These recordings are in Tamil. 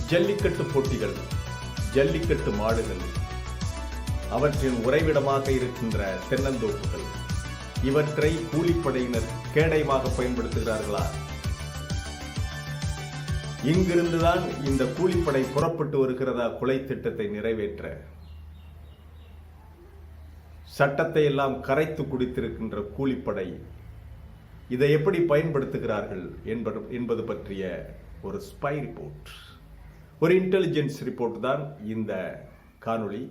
ஜல்லிக்கட்டு போட்டிகள், ஜல்லிக்கட்டு மாடுகள், அவற்றின் உறைவிடமாக இருக்கின்ற தென்னந்தோப்புகள், இவற்றை கூலிப்படையினர் கேடயமாக பயன்படுத்துகிறார்களா? இங்கிருந்துதான் இந்த கூலிப்படை புறப்பட்டு வருகிறதா கொலை திட்டத்தை நிறைவேற்ற? சட்டத்தை எல்லாம் கரைத்து குடித்திருக்கின்ற கூலிப்படை இதை எப்படி பயன்படுத்துகிறார்கள் என்பது பற்றிய ஒரு ஸ்பை ரிப்போர்ட், ஒரு இன்டெலிஜென்ஸ் ரிப்போர்ட் தான் இந்த காணொளி.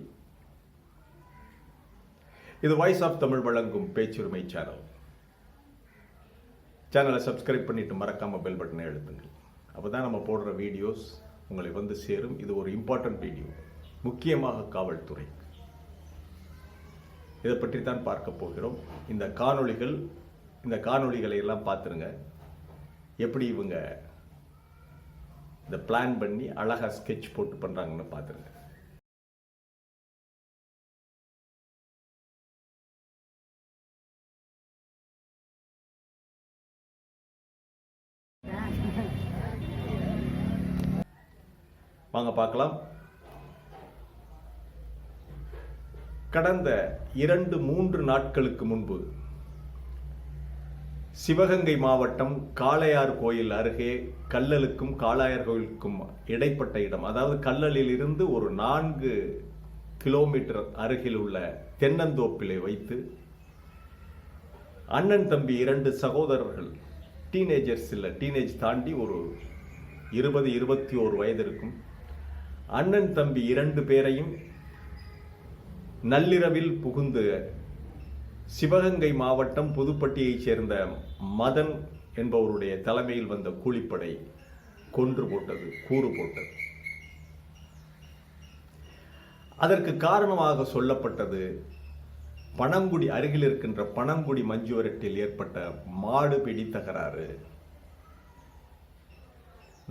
இது வாய்ஸ் ஆஃப் தமிழ் வழங்கும் பேச்சுரிமை சேனலை சப்ஸ்கிரைப் பண்ணிட்டு மறக்காம பெல் பட்டனை அழுத்துங்கள். அப்பதான் நம்ம போடுற வீடியோஸ் உங்களை வந்து சேரும். இது ஒரு இம்பார்ட்டன்ட் வீடியோ, முக்கியமாக காவல்துறை. இதை பற்றி தான் பார்க்க போகிறோம். இந்த காணொளிகளை எல்லாம் பார்த்துருங்க. எப்படி இவங்க இந்த பிளான் பண்ணி அழகா ஸ்கெட்ச் போட்டு பண்றாங்கன்னு பார்த்துருங்க. வாங்க பார்க்கலாம். கடந்த 2-3 நாட்களுக்கு முன்பு சிவகங்கை மாவட்டம் காளையார் கோயில் அருகே கல்லலுக்கும் காளையார் கோயிலுக்கும் இடைப்பட்ட இடம், அதாவது கல்லலில் இருந்து ஒரு 4 கிலோமீட்டர் அருகில் உள்ள தென்னந்தோப்பிலை வைத்து அண்ணன் தம்பி 2 சகோதரர்கள், டீனேஜர்ஸ் இல்லை, டீனேஜ் தாண்டி ஒரு 20-21 வயது இருக்கும் அண்ணன் தம்பி 2 பேரையும் நள்ளிரவில் புகுந்து சிவகங்கை மாவட்டம் புதுப்பட்டியைச் சேர்ந்த மதன் என்பவருடைய தலைமையில் வந்த கூலிப்படை கொன்று போட்டது, கூறு போட்டது. அதற்கு காரணமாக சொல்லப்பட்டது பனங்குடி அருகில் இருக்கின்ற பனங்குடி மஞ்சுவரட்டில் ஏற்பட்ட மாடு பிடி தகராறு.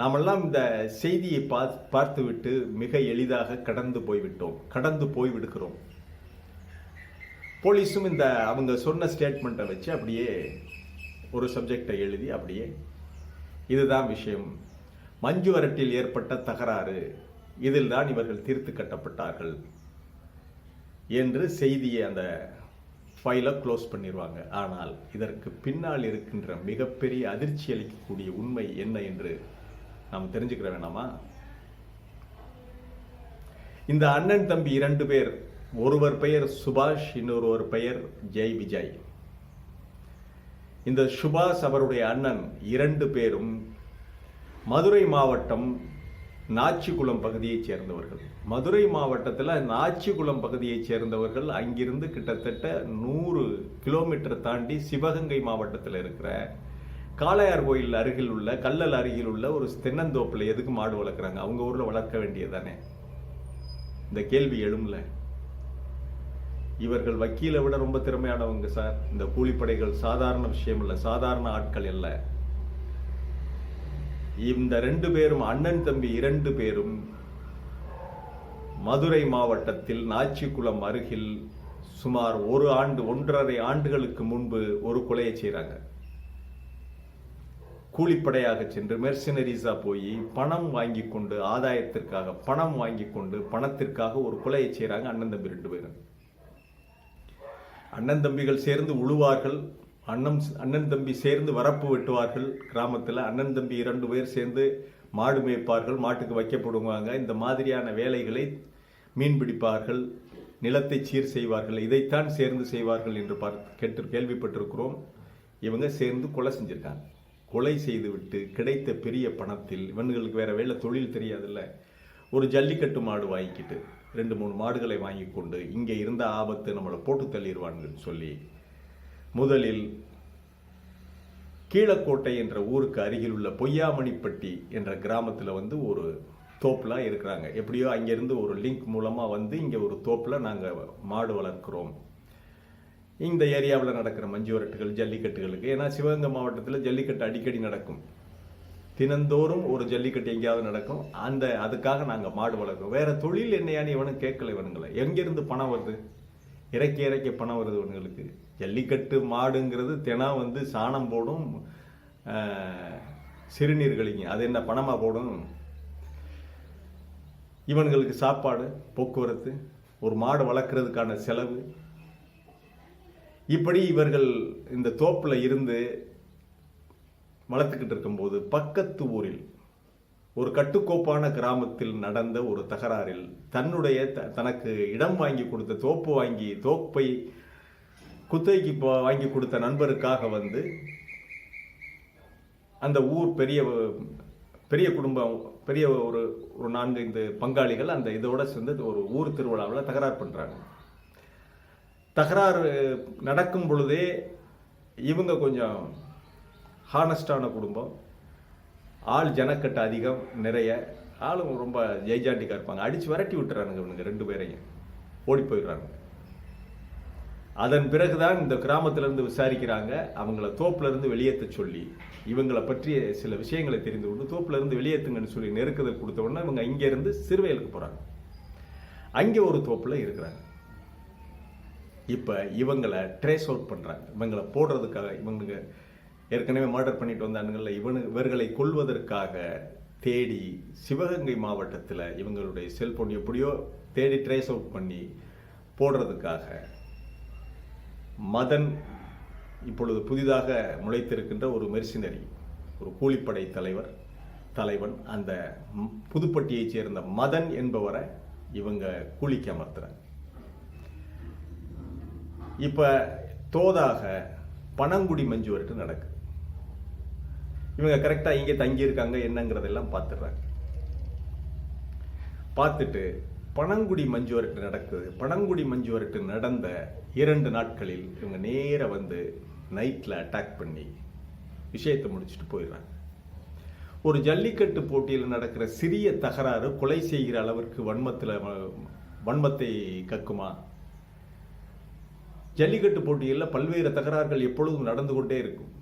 நாமெல்லாம் இந்த செய்தியை பார்த்துவிட்டு மிக எளிதாக கடந்து போய்விடுகிறோம். போலீஸும் இந்த அவங்க சொன்ன ஸ்டேட்மெண்ட்டை வச்சு அப்படியே ஒரு சப்ஜெக்டை எழுதி அப்படியே இதுதான் விஷயம், மஞ்சுவரட்டில் ஏற்பட்ட தகராறு, இதில் தான் இவர்கள் தீர்த்து கட்டப்பட்டார்கள் என்று செய்தியை அந்த ஃபைலை க்ளோஸ் பண்ணிடுவாங்க. ஆனால் இதற்கு பின்னால் இருக்கின்ற மிகப்பெரிய அதிர்ச்சி அளிக்கக்கூடிய உண்மை என்ன என்று நாம் தெரிஞ்சுக்கிற வேணாமா? இந்த அண்ணன் தம்பி 2 பேர், ஒருவர் பெயர் சுபாஷ், இன்னொருவர் பெயர் ஜெய் விஜய். இந்த சுபாஷ் அவருடைய அண்ணன் 2 பேரும் மதுரை மாவட்டம் நாச்சிக்குளம் பகுதியைச் சேர்ந்தவர்கள். மதுரை மாவட்டத்தில் நாச்சிக்குளம் பகுதியைச் சேர்ந்தவர்கள் அங்கிருந்து கிட்டத்தட்ட 100 கிலோமீட்டர் தாண்டி சிவகங்கை மாவட்டத்தில் இருக்கிற காளையார் கோயில் அருகில் உள்ள கல்லல் அருகில் உள்ள ஒரு தென்னந்தோப்பில் எதுக்கு மாடு வளர்க்குறாங்க? அவங்க ஊரில் வளர்க்க வேண்டியதானே? இந்த கேள்வி எழும்ல. இவர்கள் வக்கீலை விட ரொம்ப திறமையானவங்க சார். இந்த கூலிப்படைகள் சாதாரண விஷயம் இல்லை, சாதாரண ஆட்கள் இல்லை. இந்த 2 பேரும், அண்ணன் தம்பி 2 பேரும் மதுரை மாவட்டத்தில் நாச்சிக்குளம் அருகில் சுமார் 1.5 ஆண்டுகளுக்கு முன்பு ஒரு கொலையை செய்கிறாங்க. கூலிப்படையாக சென்று மெர்சினரிஸா போய் பணம் வாங்கி கொண்டு, ஆதாயத்திற்காக பணம் வாங்கி கொண்டு பணத்திற்காக ஒரு கொலையை செய்கிறாங்க அண்ணன் தம்பி 2 பேரும். அண்ணன் தம்பிகள் சேர்ந்து உழுவார்கள், அண்ணன் தம்பி சேர்ந்து வரப்பு வெட்டுவார்கள். கிராமத்தில் அண்ணன் தம்பி 2 பேர் சேர்ந்து மாடு மேய்ப்பார்கள், மாட்டுக்கு வைக்கப்படுவாங்க. இந்த மாதிரியான வேலைகளை, மீன் பிடிப்பார்கள், நிலத்தை சீர் செய்வார்கள், இதைத்தான் சேர்ந்து செய்வார்கள் என்று கேள்விப்பட்டிருக்கிறோம். இவங்க சேர்ந்து கொலை செஞ்சிருக்காங்க. கொலை செய்துவிட்டு கிடைத்த பெரிய பணத்தில், இவங்களுக்கு வேற வேலை தொழில் தெரியாதுல்ல, ஒரு ஜல்லிக்கட்டு மாடு வாங்கிக்கிட்டு 2-3 மாடுகளை வாங்கி கொண்டு இங்கே இருந்த ஆபத்து நம்மளை போட்டு தள்ளிடுவான்னு சொல்லி முதலில் கீழக்கோட்டை என்ற ஊருக்கு அருகில் உள்ள பொய்யாமணிப்பட்டி என்ற கிராமத்தில் வந்து ஒரு தோப்பில் இருக்கிறாங்க. எப்படியோ அங்கேருந்து ஒரு லிங்க் மூலமாக வந்து இங்கே ஒரு தோப்பில் நாங்கள் மாடு வளர்க்குறோம். இந்த ஏரியாவில் நடக்கிற மஞ்சுவரட்டுகள், ஜல்லிக்கட்டுகளுக்கு, ஏன்னா சிவகங்கை மாவட்டத்தில் ஜல்லிக்கட்டு அடிக்கடி நடக்கும், தினந்தோறும் ஒரு ஜல்லிக்கட்டு எங்கேயாவது நடக்கும். அதுக்காக நாங்கள் மாடு வளர்க்குறோம். வேற தொழில் என்னையான்னு இவனும் கேட்கல. இவனுங்களை எங்கிருந்து பணம் வருது? இறக்கி பணம் வருது இவனுங்களுக்கு. ஜல்லிக்கட்டு மாடுங்கிறது தினம் வந்து சாணம் போடும், சிறுநீர் கழிங்க, அது என்ன பணமாக போடும்? இவங்களுக்கு சாப்பாடு, போக்குவரத்து, ஒரு மாடு வளர்க்குறதுக்கான செலவு, இப்படி இவர்கள் இந்த தோப்பில் இருந்து வளர்த்துக்கிட்டு இருக்கும்போது பக்கத்து ஊரில் ஒரு கட்டுக்கோப்பான கிராமத்தில் நடந்த ஒரு தகராறில் தன்னுடைய தனக்கு இடம் வாங்கி கொடுத்த தோப்பை குத்தகைக்கு வாங்கி கொடுத்த நண்பருக்காக வந்து அந்த ஊர் பெரிய குடும்பம், பெரிய ஒரு 4-5 பங்காளிகள் அந்த இதோட சேர்ந்து ஒரு ஊர் திருவிழாவில் தகராறு பண்றாங்க. தகராறு நடக்கும் பொழுதே இவங்க கொஞ்சம் ஹானஸ்டான குடும்பம், ஆள் ஜனக்கட்டு அதிகம், நிறைய ஆளும் ரொம்ப ஜெய்ஜாண்டிக்கா இருப்பாங்க. அடிச்சு விரட்டி விட்டுறானுங்க இவனுங்க 2 பேரையும், ஓடி போயிடுறாங்க. அதன் பிறகுதான் இந்த கிராமத்திலிருந்து விசாரிக்கிறாங்க. அவங்கள தோப்புல இருந்து வெளியேற்ற சொல்லி, இவங்களை பற்றிய சில விஷயங்களை தெரிந்து கொண்டு தோப்புல இருந்து வெளியேற்றுங்கன்னு சொல்லி நெருக்குதல் கொடுத்த உடனே இவங்க இங்க இருந்து சிறுவயலுக்கு போறாங்க. அங்கே ஒரு தோப்புல இருக்கிறாங்க. இப்ப இவங்களை ட்ரேஸ் அவுட் பண்றாங்க. இவங்களை போடுறதுக்காக, இவங்க ஏற்கனவே மர்டர் பண்ணிட்டு வந்தானுங்கள்ல, இவர்களை கொல்வதற்காக தேடி சிவகங்கை மாவட்டத்தில் இவங்களுடைய செல்போன் எப்படியோ தேடி ட்ரேஸ் அவுட் பண்ணி போடுறதுக்காக மதன், இப்பொழுது புதிதாக முளைத்திருக்கின்ற ஒரு மெர்சினரி, ஒரு கூலிப்படை தலைவன், அந்த புதுப்பட்டியைச் சேர்ந்த மதன் என்பவரை இவங்க கூலிக்கு அமர்த்துறாங்க. இப்ப தோதாக பனங்குடி மஞ்சு வரட்டு நடக்குது. இவங்க கரெக்டா இங்க தங்கி இருக்காங்க என்னங்கிறதெல்லாம் பார்த்துடுறாங்க. பார்த்துட்டு பனங்குடி மஞ்சு வரட்டு நடக்குது. பனங்குடி மஞ்சு வரட்டு நடந்த 2 நாட்களில் இவங்க நேர வந்து நைட்ல அட்டாக் பண்ணி விஷயத்தை முடிச்சுட்டு போயிடுறாங்க. ஒரு ஜல்லிக்கட்டு போட்டியில் நடக்கிற சிறிய தகராறு கொலை செய்கிற அளவிற்கு வன்மத்தை கக்குமா? ஜல்லிக்கட்டு போட்டியில் பல்வேறு தகராறுகள் எப்பொழுதும் நடந்து கொண்டே இருக்கும்.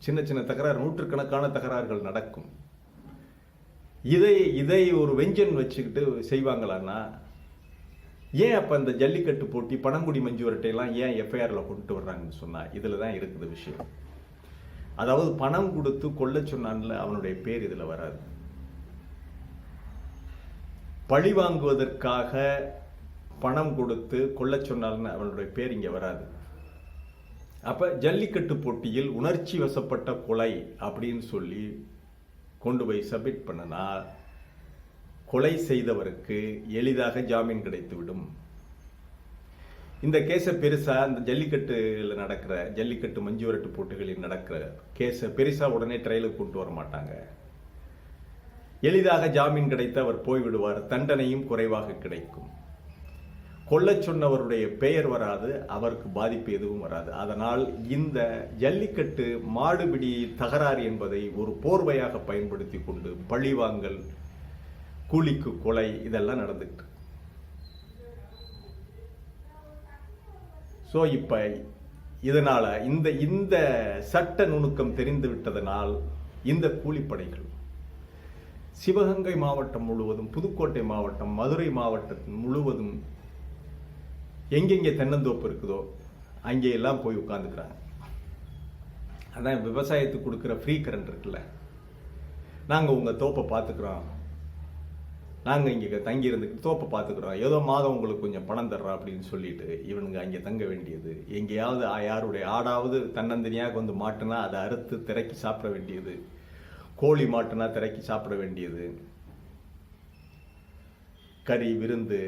சின்ன சின்ன தகராறு, நூற்றுக்கணக்கான தகராறுகள் நடக்கும். இதை ஒரு வெஞ்சன் வச்சுக்கிட்டு செய்வாங்களான்னா, ஏன் அப்ப அந்த ஜல்லிக்கட்டு போட்டி பனங்குடி மஞ்சு வரட்டையெல்லாம் ஏன் எஃப்ஐஆர்ல கொண்டு வர்றாங்கன்னு சொன்னா, இதுல தான் இருக்குது விஷயம். அதாவது பணம் கொடுத்து கொல்ல சொன்னான்ல, அவனுடைய பேர் இதுல வராது. பழி வாங்குவதற்காக பணம் கொடுத்து கொல்ல சொன்னால்னு அவனுடைய பேர் இங்க வராது. அப்ப ஜல்லிக்கட்டு போட்டியில் உணர்ச்சி வசப்பட்ட கொலை அப்படின்னு சொல்லி கொண்டு போய் சப்மிட் பண்ணனா, கொலை செய்தவருக்கு எளிதாக ஜாமீன் கிடைத்துவிடும். இந்த கேஸை பெருசா இந்த ஜல்லிக்கட்டு மஞ்சு வரட்டு போட்டிகளில் நடக்கிற கேஸை பெருசா உடனே ட்ரையலுக்கு கொண்டு வர மாட்டாங்க. எளிதாக ஜாமீன் கிடைத்து அவர் போய்விடுவார், தண்டனையும் குறைவாக கிடைக்கும். கொல்ல சொன்னவருடைய பெயர் வராது, அவருக்கு பாதிப்பு எதுவும் வராது. அதனால் இந்த ஜல்லிக்கட்டு மாடுபிடி தகராறு என்பதை ஒரு போர்வையாக பயன்படுத்தி கொண்டு பழிவாங்கல், கூலிக்கு கொலை இதெல்லாம் நடந்துட்டு. சோ இப்ப இதனால இந்த சட்ட நுணுக்கம் தெரிந்து விட்டதனால் இந்த கூலிப்படைகள் சிவகங்கை மாவட்டம் முழுவதும், புதுக்கோட்டை மாவட்டம், மதுரை மாவட்டத்தின் முழுவதும் எங்கெங்கே தென்னந்தோப்பு இருக்குதோ அங்கே எல்லாம் போய் உட்கார்ந்துக்கிறாங்க. அதான் விவசாயத்துக்கு கொடுக்குற ஃப்ரீ கரண்ட் இருக்குல்ல, நாங்கள் உங்கள் தோப்பை பார்த்துக்கிறோம், நாங்கள் இங்கே தங்கி இருந்துக்கிட்டு தோப்பை பார்த்துக்கிறோம், ஏதோ மாதம் உங்களுக்கு கொஞ்சம் பணம் தர்றோம் அப்படின்னு சொல்லிட்டு இவனுங்க அங்கே தங்க வேண்டியது. எங்கேயாவது யாருடைய ஆடாவது தன்னந்தனியாக வந்து மாட்டுனா அதை அறுத்து திரைக்கி சாப்பிட வேண்டியது, கோழி மாட்டுனா திரைக்கி சாப்பிட வேண்டியது, கறி விருந்து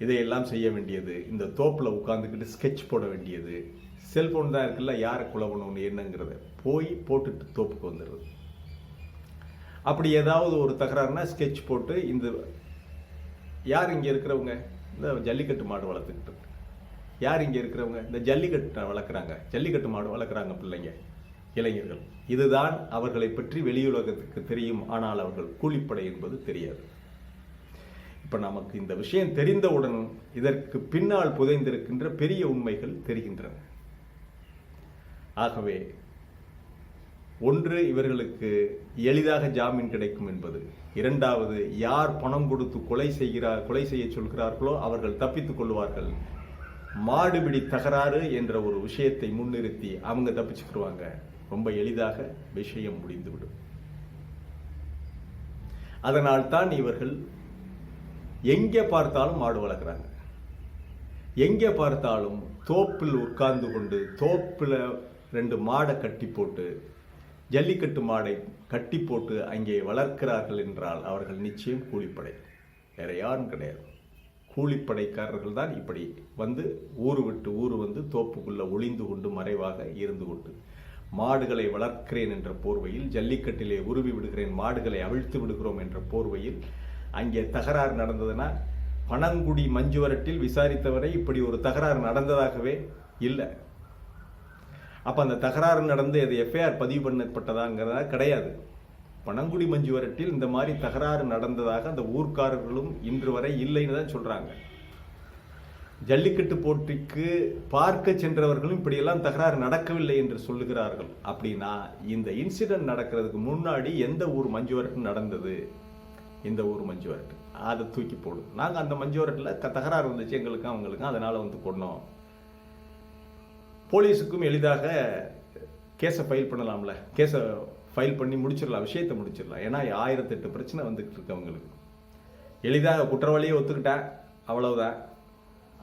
இதையெல்லாம் செய்ய வேண்டியது, இந்த தோப்பில் உட்காந்துக்கிட்டு ஸ்கெட்ச் போட வேண்டியது. செல்போன் தான் இருக்குல்ல, யாரை கொலை பண்ணணும் என்னங்கிறத போய் போட்டுட்டு தோப்புக்கு வந்துடுறது. அப்படி ஏதாவது ஒரு தகராறுனா ஸ்கெட்ச் போட்டு, இந்த யார் இங்கே இருக்கிறவங்க இந்த ஜல்லிக்கட்டு மாடு வளர்த்துக்கிட்டு, யார் இங்கே இருக்கிறவங்க இந்த ஜல்லிக்கட்டு வளர்க்குறாங்க, ஜல்லிக்கட்டு மாடு வளர்க்குறாங்க பிள்ளைங்க, இளைஞர்கள். இதுதான் அவர்களை பற்றி வெளியுலகத்துக்கு தெரியும். ஆனால் அவர்கள் கூலிப்படை என்பது தெரியாது. இப்ப நமக்கு இந்த விஷயம் தெரிந்தவுடன் இதற்கு பின்னால் புதைந்திருக்கின்ற பெரிய உண்மைகள் தெரிகின்றன. ஆகவே ஒன்று, இவர்களுக்கு எளிதாக ஜாமீன் கிடைக்கும் என்பது. இரண்டாவது, யார் பணம் கொடுத்து கொலை செய்ய சொல்கிறார்களோ அவர்கள் தப்பித்துக் கொள்வார்கள். மாடுபிடி தகராறு என்ற ஒரு விஷயத்தை முன்னிறுத்தி அவங்க தப்பிச்சுக்கிடுவாங்க. ரொம்ப எளிதாக விஷயம் முடிந்துவிடும். அதனால் தான் இவர்கள் எங்கே பார்த்தாலும் மாடு வளர்க்குறாங்க. எங்கே பார்த்தாலும் தோப்பில் உட்கார்ந்து கொண்டு தோப்பில் 2 மாடை கட்டி போட்டு ஜல்லிக்கட்டு மாடை கட்டி போட்டு அங்கே வளர்க்கிறார்கள் என்றால் அவர்கள் நிச்சயம் கூலிப்படை, வேற யாரும் கிடையாது. கூலிப்படைக்காரர்கள் தான் இப்படி வந்து ஊரு விட்டு ஊரு வந்து தோப்புக்குள்ள ஒளிந்து கொண்டு மறைவாக இருந்து கொண்டு மாடுகளை வளர்க்கிறேன் என்ற போர்வையில், ஜல்லிக்கட்டிலே உருவி விடுகிறேன், மாடுகளை அவிழ்த்து விடுகிறோம் என்ற போர்வையில் அங்கே தகராறு நடந்ததுன்னா பனங்குடி மஞ்சுவரட்டில் விசாரித்தவரை இப்படி ஒரு தகராறு நடந்ததாகவே இல்லை. அப்போ அந்த தகராறு நடந்து அது எஃப்ஐஆர் பதிவு பண்ணப்பட்டதாங்கிறதா கிடையாது. பனங்குடி மஞ்சுவரட்டில் இந்த மாதிரி தகராறு நடந்ததாக அந்த ஊர்க்காரர்களும் இன்று வரை இல்லைன்னு தான் சொல்றாங்க. ஜல்லிக்கட்டு போட்டிக்கு பார்க்க சென்றவர்களும் இப்படியெல்லாம் தகராறு நடக்கவில்லை என்று சொல்லுகிறார்கள். அப்படின்னா இந்த இன்சிடென்ட் நடக்கிறதுக்கு முன்னாடி எந்த ஊர் மஞ்சுவரட்டு நடந்தது? இந்த ஊர் மஞ்சுவரட்டு. அதை தூக்கி போடும். நாங்கள் அந்த மஞ்சுவரட்டில் தகராறு வந்துச்சு எங்களுக்கும் அவங்களுக்கும், அதனால வந்து கொண்டோம். போலீஸுக்கும் எளிதாக கேஸை ஃபைல் பண்ணலாம்ல, கேஸை ஃபைல் பண்ணி முடிச்சிடலாம், விஷயத்தை முடிச்சிடலாம். ஏன்னா 1008 பிரச்சனை வந்துக்கிட்டு இருக்கு அவங்களுக்கு. எளிதாக குற்றவாளியை ஒத்துக்கிட்டேன், அவ்வளவுதான்,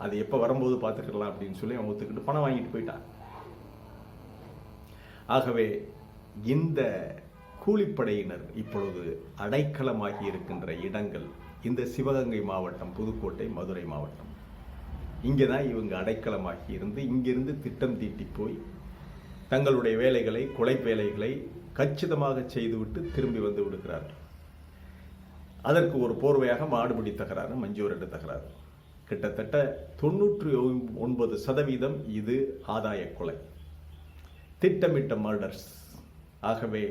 அது எப்போ வரும்போது பார்த்துக்கலாம் அப்படின்னு சொல்லி அவன் ஒத்துக்கிட்டு பணம் வாங்கிட்டு போயிட்டான். ஆகவே இந்த கூலிப்படையினர் இப்பொழுது அடைக்கலமாகி இருக்கின்ற இடங்கள் இந்த சிவகங்கை மாவட்டம், புதுக்கோட்டை, மதுரை மாவட்டம். இங்கே தான் இவங்க அடைக்கலமாகி இருந்து இங்கிருந்து திட்டம் தீட்டி போய் தங்களுடைய வேலைகளை, கொலை வேலைகளை கச்சிதமாக செய்துவிட்டு திரும்பி வந்து விடுகிறார்கள். அதற்கு ஒரு போர்வையாக மாடுபிடி தகராறு, மஞ்சுவரட்டு தகராறு. கிட்டத்தட்ட 99% இது ஆதாய கொலை, திட்டமிட்ட மர்டர்ஸ். ஆகவே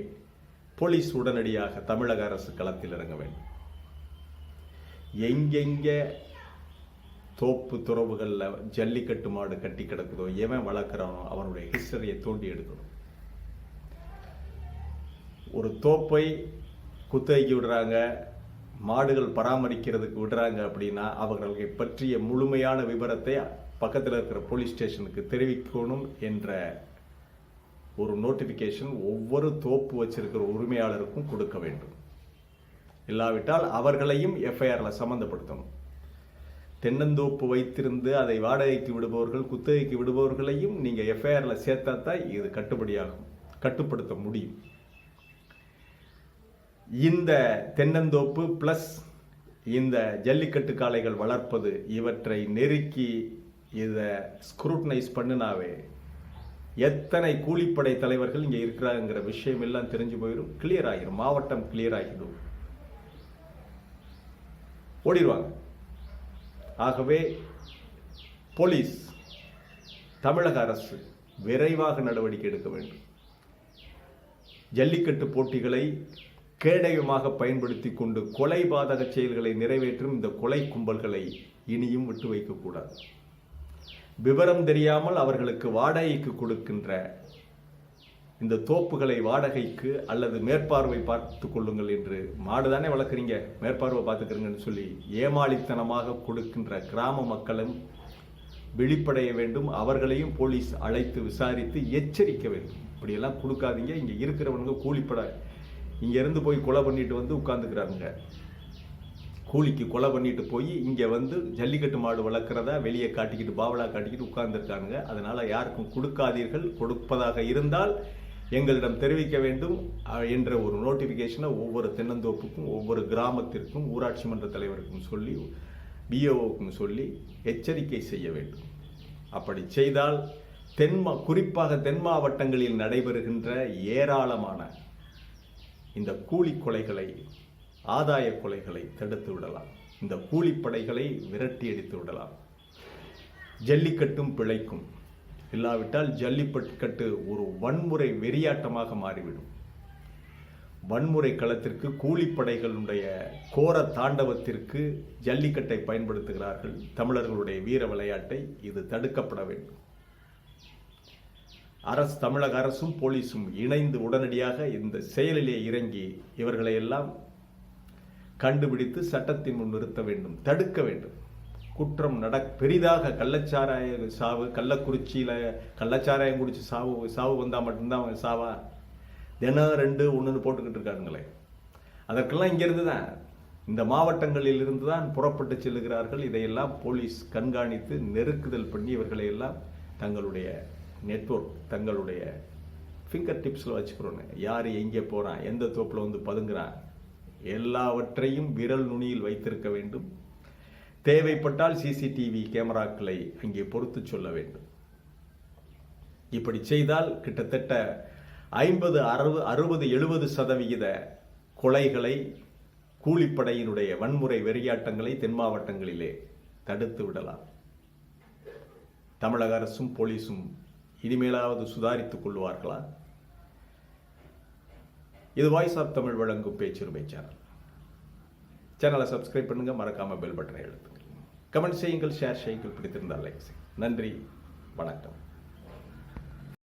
போலீஸ் உடனடியாக தமிழக அரசு களத்தில் இறங்க வேண்டும். எங்கெங்கே தோப்பு துறவுகளில் ஜல்லிக்கட்டு மாடு கட்டி கிடக்குதோ, எவன் வளர்க்குறானோ அவனுடைய ஹிஸ்டரியை தோண்டி எடுக்கணும். ஒரு தோப்பை குத்தகைக்கு விடுறாங்க, மாடுகள் பராமரிக்கிறதுக்கு விடுறாங்க அப்படின்னா அவர்களை பற்றிய முழுமையான விவரத்தை பக்கத்தில் இருக்கிற போலீஸ் ஸ்டேஷனுக்கு தெரிவிக்கணும் என்ற ஒரு நோட்டிஃபிகேஷன் ஒவ்வொரு தோப்பு வச்சிருக்கிற உரிமையாளருக்கும் கொடுக்க வேண்டும். இல்லாவிட்டால் அவர்களையும் எஃப்ஐஆரில் சம்பந்தப்படுத்தணும். தென்னந்தோப்பு வைத்திருந்து அதை வாடகைக்கு விடுபவர்கள், குத்தகைக்கு விடுபவர்களையும் நீங்கள் எஃப்ஐஆரில் சேர்த்தா தான் இது கட்டுப்படியாகும், கட்டுப்படுத்த முடியும். இந்த தென்னந்தோப்பு பிளஸ் இந்த ஜல்லிக்கட்டு காளைகள் வளர்ப்பது, இவற்றை நெருக்கி இதை ஸ்க்ரூட்டனைஸ் பண்ணினாவே எத்தனை கூலிப்படை தலைவர்கள் இங்கே இருக்கிறாங்கிற விஷயம் எல்லாம் தெரிஞ்சு போயிடும், கிளியர் ஆகிடும், மாவட்டம் கிளியர் ஆகிடும், ஓடிடுவாங்க. ஆகவே போலீஸ், தமிழக அரசு விரைவாக நடவடிக்கை எடுக்க வேண்டும். ஜல்லிக்கட்டு போட்டிகளை கேடயமாக பயன்படுத்தி கொண்டு கொலை பாதக செயல்களை நிறைவேற்றும் இந்த கொலை கும்பல்களை இனியும் விட்டு வைக்கக்கூடாது. விவரம் தெரியாமல் அவர்களுக்கு வாடகைக்கு கொடுக்கின்ற இந்த தோப்புகளை வாடகைக்கு அல்லது மேற்பார்வை பார்த்து கொள்ளுங்கள் என்று, மாடு தானே வளர்க்குறீங்க, மேற்பார்வை பார்த்துக்கிறீங்கன்னு சொல்லி ஏமாளித்தனமாக கொடுக்கின்ற கிராம மக்களும் விழிப்படைய வேண்டும். அவர்களையும் போலீஸ் அழைத்து விசாரித்து எச்சரிக்க வேண்டும். இப்படியெல்லாம் கொடுக்காதீங்க. இங்கே இருக்கிறவனுங்க கூலிப்பட இங்கேருந்து போய் கொலை பண்ணிட்டு வந்து உட்கார்ந்துக்கிறாங்க. கூலிக்கு கொலை பண்ணிட்டு போய் இங்கே வந்து ஜல்லிக்கட்டு மாடு வளர்க்குறதா வெளியே காட்டிக்கிட்டு, பாவலா காட்டிக்கிட்டு உட்கார்ந்துருக்காங்க. அதனால் யாருக்கும் கொடுக்காதீர்கள், கொடுப்பதாக இருந்தால் எங்களிடம் தெரிவிக்க வேண்டும் என்ற ஒரு நோட்டிஃபிகேஷனை ஒவ்வொரு தென்னந்தோப்புக்கும், ஒவ்வொரு கிராமத்திற்கும், ஊராட்சி மன்ற தலைவருக்கும் சொல்லி, பிஓவுக்கும் சொல்லி எச்சரிக்கை செய்ய வேண்டும். அப்படி செய்தால் குறிப்பாக தென் மாவட்டங்களில் நடைபெறுகின்ற ஏராளமான இந்த கூலி கொலைகளை, ஆதாய கொலைகளை தடுத்து விடலாம். இந்த கூலிப்படைகளை விரட்டி அடித்து விடலாம். ஜல்லிக்கட்டும் பிழைக்கும். இல்லாவிட்டால் ஜல்லிக்கட்டு ஒரு வன்முறை வெறியாட்டமாக மாறிவிடும். வன்முறை களத்திற்கு, கூலிப்படைகளுடைய கோர தாண்டவத்திற்கு ஜல்லிக்கட்டை பயன்படுத்துகிறார்கள். தமிழர்களுடைய வீர விளையாட்டை இது தடுக்கப்பட வேண்டும். தமிழக அரசும் போலீஸும் இணைந்து உடனடியாக இந்த செயலிலே இறங்கி இவர்களை எல்லாம் கண்டுபிடித்து சட்டத்தின் முன் நிறுத்த வேண்டும், தடுக்க வேண்டும். குற்றம் பெரிதாக கள்ளச்சாராய சாவு, கள்ளக்குறிச்சியில் கள்ளச்சாராயம் குடிச்சு சாவு வந்தால் மட்டும்தான் அவங்க சாவா? தினம் 2, 1 போட்டுக்கிட்டு இருக்காருங்களே. அதற்கெல்லாம் இங்கேருந்து தான் இந்த மாவட்டங்களில் இருந்து தான் புறப்பட்டு செல்லுகிறார்கள். இதையெல்லாம் போலீஸ் கண்காணித்து நெருக்குதல் பண்ணி இவர்களை எல்லாம் தங்களுடைய நெட்வொர்க், தங்களுடைய ஃபிங்கர் டிப்ஸில் வச்சுக்கிறோன்னு. யார் எங்கே போகிறான், எந்த தோப்பில் வந்து பதுங்குறான், எல்லாவற்றையும் விரல் நுனியில் வைத்திருக்க வேண்டும். தேவைப்பட்டால் சிசிடிவி கேமராக்களை அங்கே பொறுத்து சொல்ல வேண்டும். இப்படி செய்தால் கிட்டத்தட்ட 50, 60, 70% கொலைகளை, கூலிப்படையினுடைய வன்முறை வெறியாட்டங்களை தென் மாவட்டங்களிலே தடுத்து விடலாம். தமிழக அரசும் போலீஸும் இனிமேலாவது சுதாரித்துக் கொள்வார்களா? இது வாய்ஸ் ஆஃப் தமிழ் வழங்கும் பேச்சுரிமை சேனல். சேனலை சப்ஸ்கிரைப் பண்ணுங்க, மறக்காம பெல் பட்டனை அழுத்துங்க, கமெண்ட் செய்யுங்கள், ஷேர் செய்யுங்கள், பிடித்திருந்தால் லைக் செய்யுங்கள். நன்றி, வணக்கம்.